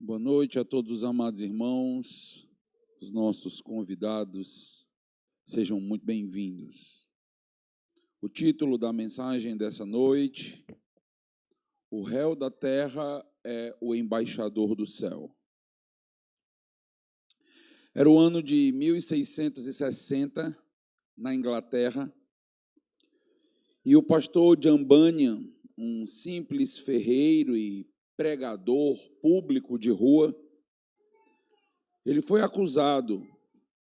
Boa noite a todos os amados irmãos, os nossos convidados, sejam muito bem-vindos. O título da mensagem dessa noite: O réu da terra é o embaixador do céu. Era o ano de 1660, na Inglaterra, e o pastor John Bunyan, um simples ferreiro e pregador público de rua, ele foi acusado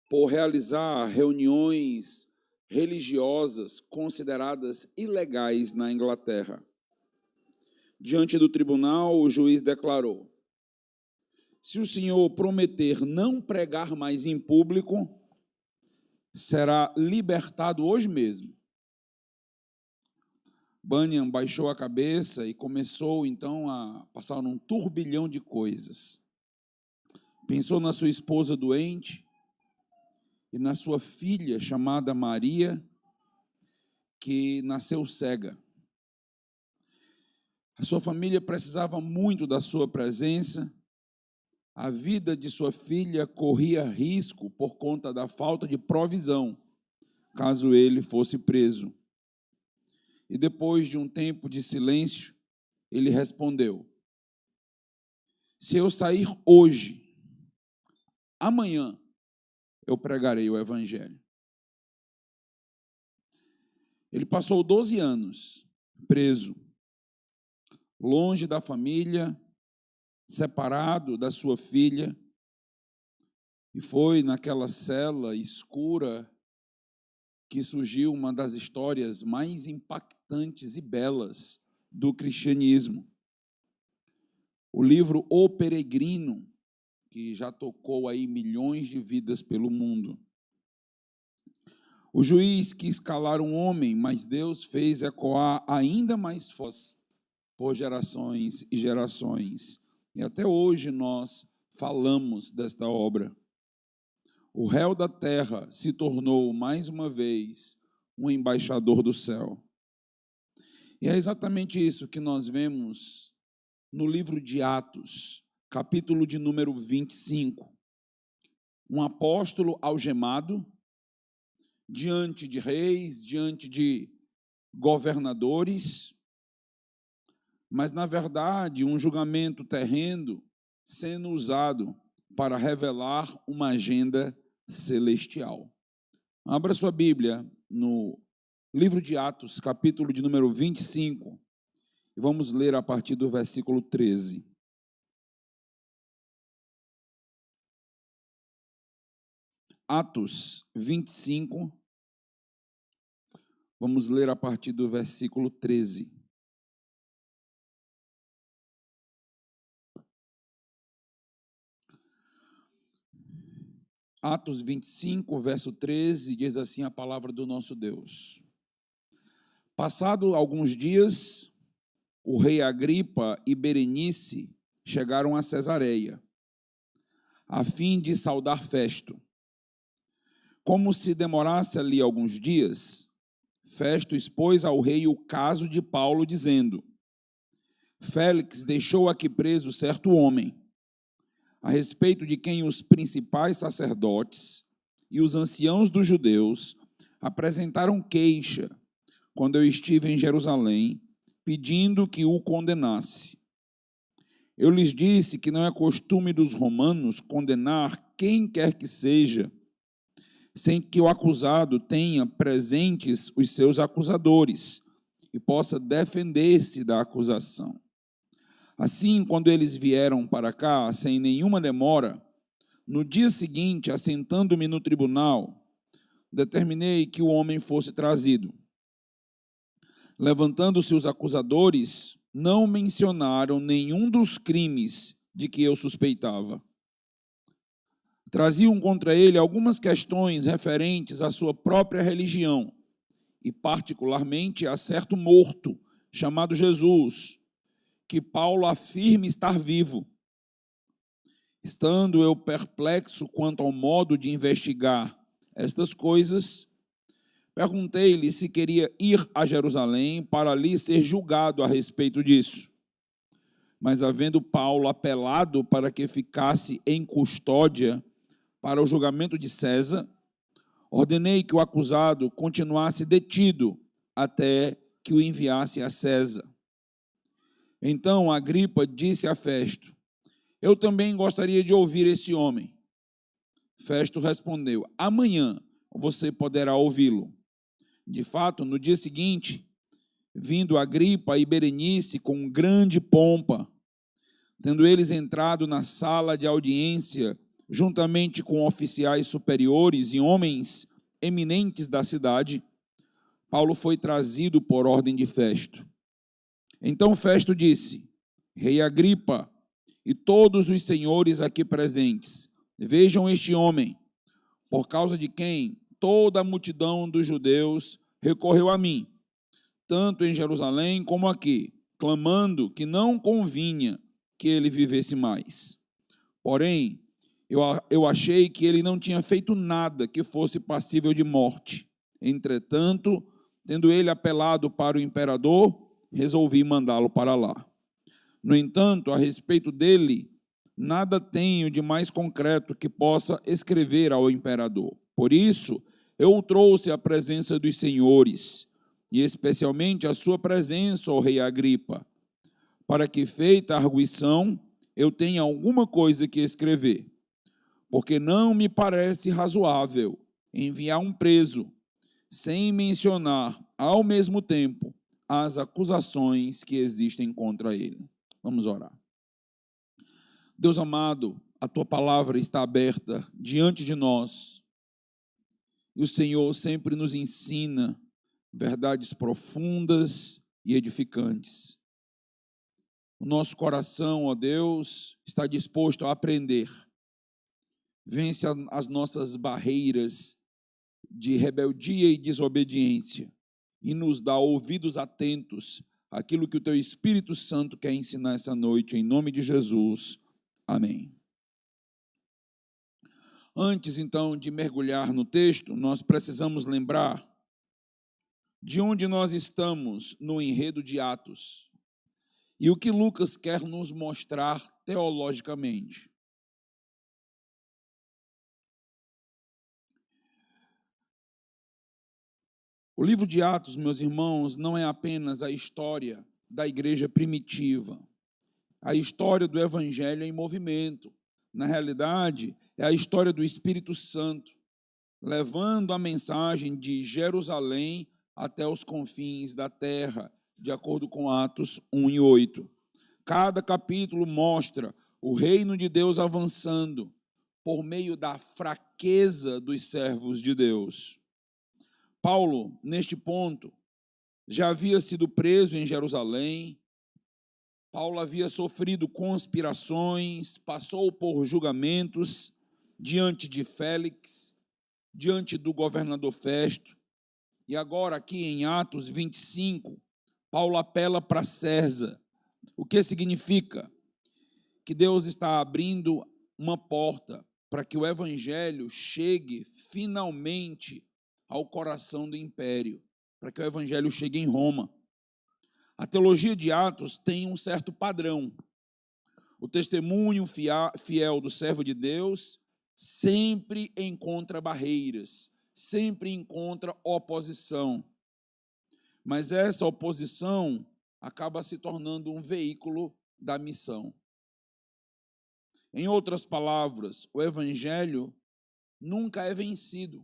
por realizar reuniões religiosas consideradas ilegais na Inglaterra. Diante do tribunal, o juiz declarou: se o senhor prometer não pregar mais em público, será libertado hoje mesmo. Bunyan baixou a cabeça e começou então a passar num turbilhão de coisas. Pensou na sua esposa doente e na sua filha chamada Maria, que nasceu cega. A sua família precisava muito da sua presença. A vida de sua filha corria risco por conta da falta de provisão, caso ele fosse preso. E depois de um tempo de silêncio, ele respondeu: se eu sair hoje, amanhã eu pregarei o evangelho. Ele passou 12 anos preso, longe da família, separado da sua filha, e foi naquela cela escura que surgiu uma das histórias mais impactantes e belas do cristianismo. O livro O Peregrino, que já tocou aí milhões de vidas pelo mundo. O juiz quis calar um homem, mas Deus fez ecoar ainda mais voz por gerações e gerações. E até hoje nós falamos desta obra. O réu da terra se tornou, mais uma vez, um embaixador do céu. E é exatamente isso que nós vemos no livro de Atos, capítulo de número 25. Um apóstolo algemado, diante de reis, diante de governadores, mas, na verdade, um julgamento terreno sendo usado para revelar uma agenda celestial. Abra sua Bíblia no livro de Atos, capítulo de número 25, e vamos ler a partir do versículo 13. Atos 25, vamos ler a partir do versículo 13. Atos 25, verso 13, diz assim a palavra do nosso Deus. Passado alguns dias, o rei Agripa e Berenice chegaram a Cesareia, a fim de saudar Festo. Como se demorasse ali alguns dias, Festo expôs ao rei o caso de Paulo, dizendo: Félix deixou aqui preso certo homem, a respeito de quem os principais sacerdotes e os anciãos dos judeus apresentaram queixa quando eu estive em Jerusalém, pedindo que o condenasse. Eu lhes disse que não é costume dos romanos condenar quem quer que seja, sem que o acusado tenha presentes os seus acusadores e possa defender-se da acusação. Assim, quando eles vieram para cá, sem nenhuma demora, no dia seguinte, assentando-me no tribunal, determinei que o homem fosse trazido. Levantando-se os acusadores, não mencionaram nenhum dos crimes de que eu suspeitava. Traziam contra ele algumas questões referentes à sua própria religião, e particularmente a certo morto, chamado Jesus, que Paulo afirma estar vivo. Estando eu perplexo quanto ao modo de investigar estas coisas, perguntei-lhe se queria ir a Jerusalém para ali ser julgado a respeito disso. Mas havendo Paulo apelado para que ficasse em custódia para o julgamento de César, ordenei que o acusado continuasse detido até que o enviasse a César. Então Agripa disse a Festo: eu também gostaria de ouvir esse homem. Festo respondeu: amanhã você poderá ouvi-lo. De fato, no dia seguinte, vindo Agripa e Berenice com grande pompa, tendo eles entrado na sala de audiência, juntamente com oficiais superiores e homens eminentes da cidade, Paulo foi trazido por ordem de Festo. Então Festo disse: Rei Agripa e todos os senhores aqui presentes, vejam este homem, por causa de quem toda a multidão dos judeus recorreu a mim, tanto em Jerusalém como aqui, clamando que não convinha que ele vivesse mais. Porém, eu achei que ele não tinha feito nada que fosse passível de morte. Entretanto, tendo ele apelado para o imperador, resolvi mandá-lo para lá. No entanto, a respeito dele, nada tenho de mais concreto que possa escrever ao imperador. Por isso, eu o trouxe à presença dos senhores, e especialmente à sua presença, ó rei Agripa, para que, feita a arguição, eu tenha alguma coisa que escrever. Porque não me parece razoável enviar um preso, sem mencionar, ao mesmo tempo, as acusações que existem contra ele. Vamos orar. Deus amado, a tua palavra está aberta diante de nós, e o Senhor sempre nos ensina verdades profundas e edificantes. O nosso coração, ó Deus, está disposto a aprender. Vence as nossas barreiras de rebeldia e desobediência e nos dá ouvidos atentos àquilo que o teu Espírito Santo quer ensinar essa noite, em nome de Jesus. Amém. Antes, então, de mergulhar no texto, nós precisamos lembrar de onde nós estamos no enredo de Atos e o que Lucas quer nos mostrar teologicamente. O livro de Atos, meus irmãos, não é apenas a história da igreja primitiva, a história do evangelho em movimento. Na realidade, é a história do Espírito Santo, levando a mensagem de Jerusalém até os confins da terra, de acordo com Atos 1 e 8. Cada capítulo mostra o reino de Deus avançando por meio da fraqueza dos servos de Deus. Paulo, neste ponto, já havia sido preso em Jerusalém. Paulo havia sofrido conspirações, passou por julgamentos diante de Félix, diante do governador Festo. E agora, aqui em Atos 25, Paulo apela para César. O que significa? Que Deus está abrindo uma porta para que o evangelho chegue finalmente ao coração do império, para que o evangelho chegue em Roma. A teologia de Atos tem um certo padrão. O testemunho fiel do servo de Deus sempre encontra barreiras, sempre encontra oposição. Mas essa oposição acaba se tornando um veículo da missão. Em outras palavras, o evangelho nunca é vencido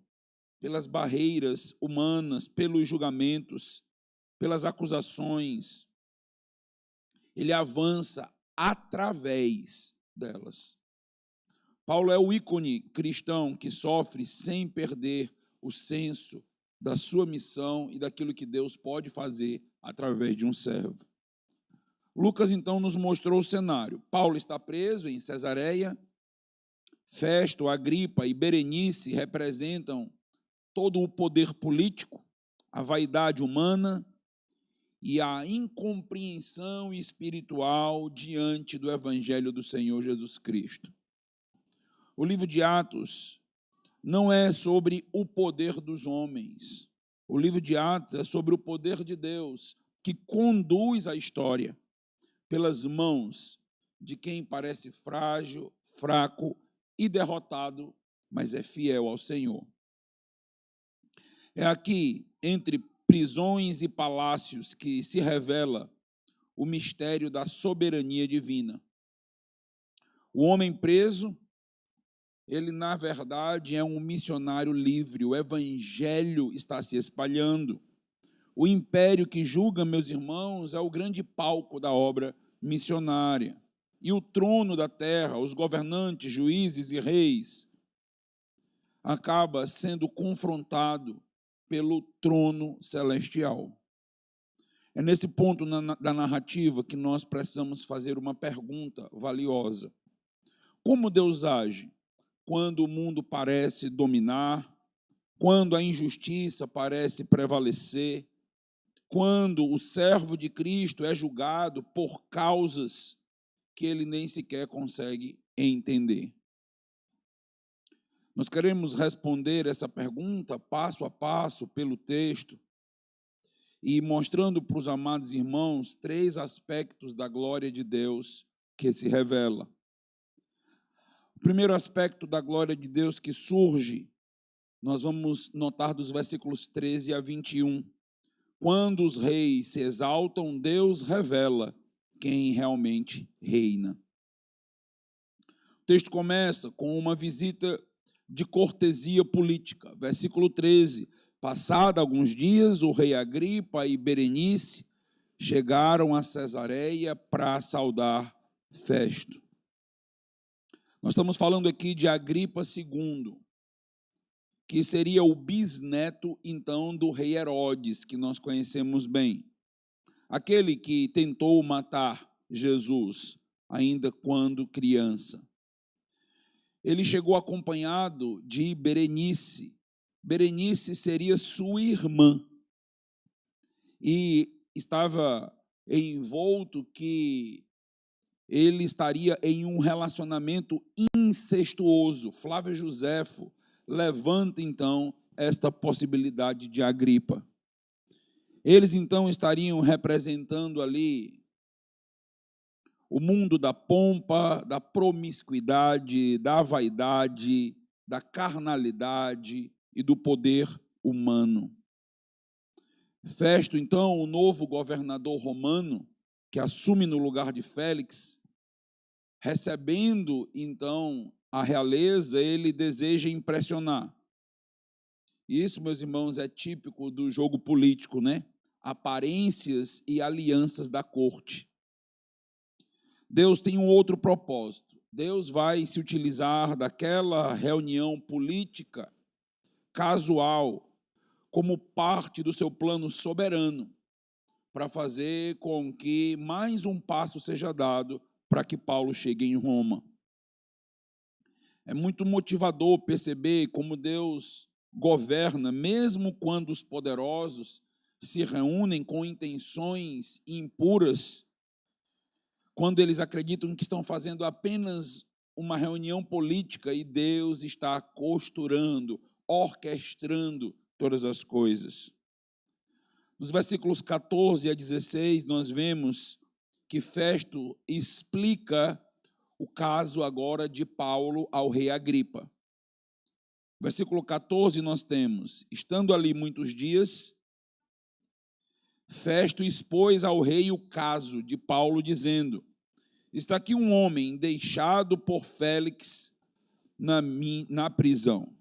pelas barreiras humanas, pelos julgamentos, pelas acusações. Ele avança através delas. Paulo é o ícone cristão que sofre sem perder o senso da sua missão e daquilo que Deus pode fazer através de um servo. Lucas, então, nos mostrou o cenário. Paulo está preso em Cesareia. Festo, Agripa e Berenice representam todo o poder político, a vaidade humana e a incompreensão espiritual diante do evangelho do Senhor Jesus Cristo. O livro de Atos não é sobre o poder dos homens. O livro de Atos é sobre o poder de Deus que conduz a história, pelas mãos de quem parece frágil, fraco e derrotado, mas é fiel ao Senhor. É aqui, entre prisões e palácios, que se revela o mistério da soberania divina. O homem preso, ele na verdade é um missionário livre, o evangelho está se espalhando. O império que julga, meus irmãos, é o grande palco da obra missionária. E o trono da terra, os governantes, juízes e reis, acaba sendo confrontado pelo trono celestial. É nesse ponto da narrativa que nós precisamos fazer uma pergunta valiosa. Como Deus age quando o mundo parece dominar, quando a injustiça parece prevalecer, quando o servo de Cristo é julgado por causas que ele nem sequer consegue entender? Nós queremos responder essa pergunta passo a passo pelo texto e mostrando para os amados irmãos 3 aspectos da glória de Deus que se revela. O primeiro aspecto da glória de Deus que surge, nós vamos notar dos versículos 13 a 21. Quando os reis se exaltam, Deus revela quem realmente reina. O texto começa com uma visita de cortesia política. Versículo 13. Passado alguns dias, o rei Agripa e Berenice chegaram a Cesareia para saudar Festo. Nós estamos falando aqui de Agripa II, que seria o bisneto, então, do rei Herodes, que nós conhecemos bem. Aquele que tentou matar Jesus, ainda quando criança. Ele chegou acompanhado de Berenice. Berenice seria sua irmã. E estava envolto que ele estaria em um relacionamento incestuoso. Flávio Josefo levanta, então, esta possibilidade de Agripa. Eles, então, estariam representando ali o mundo da pompa, da promiscuidade, da vaidade, da carnalidade e do poder humano. Festo, então, o novo governador romano, que assume no lugar de Félix, recebendo, então, a realeza, ele deseja impressionar. Isso, meus irmãos, é típico do jogo político, né? Aparências e alianças da corte. Deus tem um outro propósito. Deus vai se utilizar daquela reunião política casual como parte do seu plano soberano para fazer com que mais um passo seja dado para que Paulo chegue em Roma. É muito motivador perceber como Deus governa, mesmo quando os poderosos se reúnem com intenções impuras, quando eles acreditam que estão fazendo apenas uma reunião política e Deus está costurando, orquestrando todas as coisas. Nos versículos 14 a 16, nós vemos que Festo explica o caso agora de Paulo ao rei Agripa. Versículo 14 nós temos: estando ali muitos dias, Festo expôs ao rei o caso de Paulo, dizendo: está aqui um homem deixado por Félix na prisão.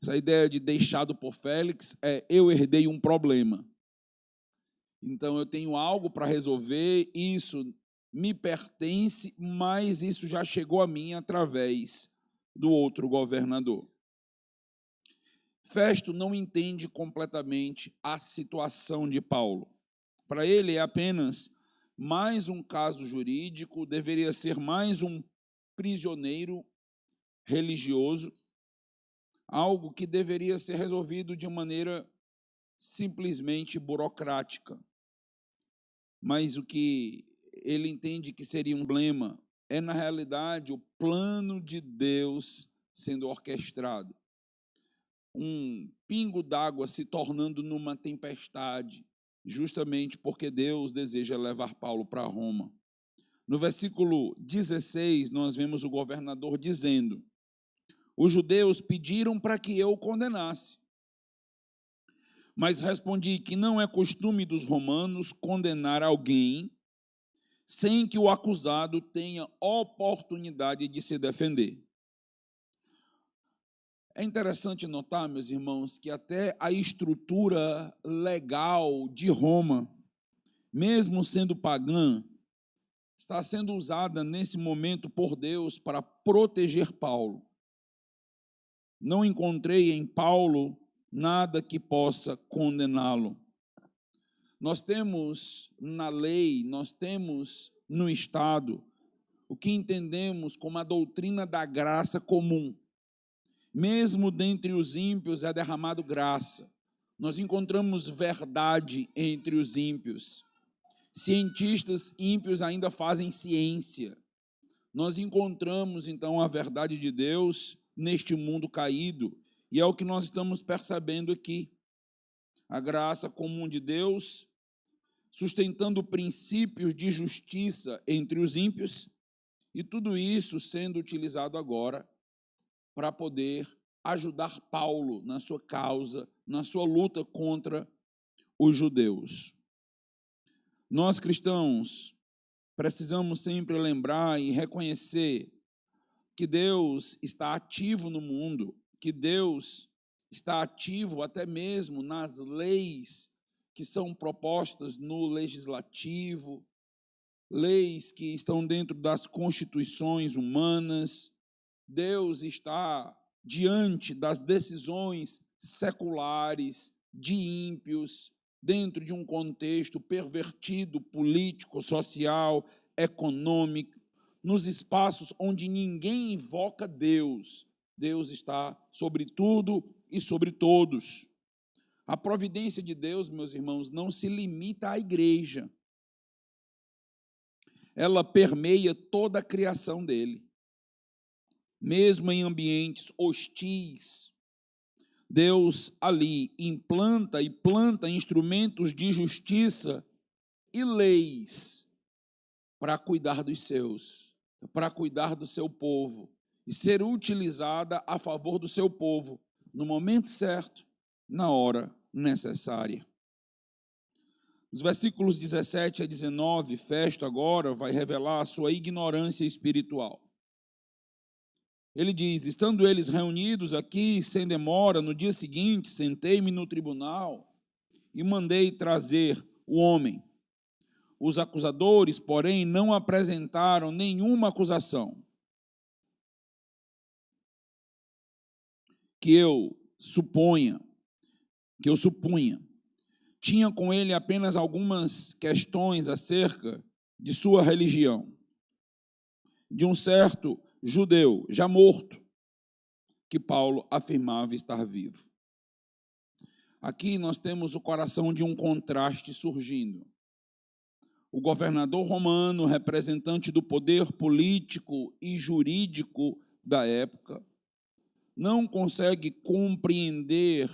Essa ideia de deixado por Félix é: eu herdei um problema. Então eu tenho algo para resolver, isso me pertence, mas isso já chegou a mim através do outro governador. Festo não entende completamente a situação de Paulo. Para ele é apenas mais um caso jurídico, deveria ser mais um prisioneiro religioso, algo que deveria ser resolvido de maneira simplesmente burocrática. Mas o que ele entende que seria um problema é, na realidade, o plano de Deus sendo orquestrado. Um pingo d'água se tornando numa tempestade, justamente porque Deus deseja levar Paulo para Roma. No versículo 16, nós vemos o governador dizendo: os judeus pediram para que eu o condenasse, mas respondi que não é costume dos romanos condenar alguém sem que o acusado tenha oportunidade de se defender. É interessante notar, meus irmãos, que até a estrutura legal de Roma, mesmo sendo pagã, está sendo usada nesse momento por Deus para proteger Paulo. Não encontrei em Paulo nada que possa condená-lo. Nós temos na lei, nós temos no Estado, o que entendemos como a doutrina da graça comum. Mesmo dentre os ímpios é derramado graça. Nós encontramos verdade entre os ímpios. Cientistas ímpios ainda fazem ciência. Nós encontramos, então, a verdade de Deus neste mundo caído, e é o que nós estamos percebendo aqui. A graça comum de Deus, sustentando princípios de justiça entre os ímpios, e tudo isso sendo utilizado agora para poder ajudar Paulo na sua causa, na sua luta contra os judeus. Nós, cristãos, precisamos sempre lembrar e reconhecer que Deus está ativo no mundo, que Deus está ativo até mesmo nas leis que são propostas no legislativo, leis que estão dentro das constituições humanas. Deus está diante das decisões seculares de ímpios, dentro de um contexto pervertido, político, social, econômico, nos espaços onde ninguém invoca Deus. Deus está sobre tudo e sobre todos. A providência de Deus, meus irmãos, não se limita à igreja. Ela permeia toda a criação dele. Mesmo em ambientes hostis, Deus ali implanta e planta instrumentos de justiça e leis para cuidar dos seus, para cuidar do seu povo e ser utilizada a favor do seu povo no momento certo, na hora necessária. Os versículos 17 a 19, Festo agora vai revelar a sua ignorância espiritual. Ele diz: estando eles reunidos aqui, sem demora, no dia seguinte, sentei-me no tribunal e mandei trazer o homem. Os acusadores, porém, não apresentaram nenhuma acusação que eu supunha. Tinha com ele apenas algumas questões acerca de sua religião, de um certo judeu, já morto, que Paulo afirmava estar vivo. Aqui nós temos o coração de um contraste surgindo. O governador romano, representante do poder político e jurídico da época, não consegue compreender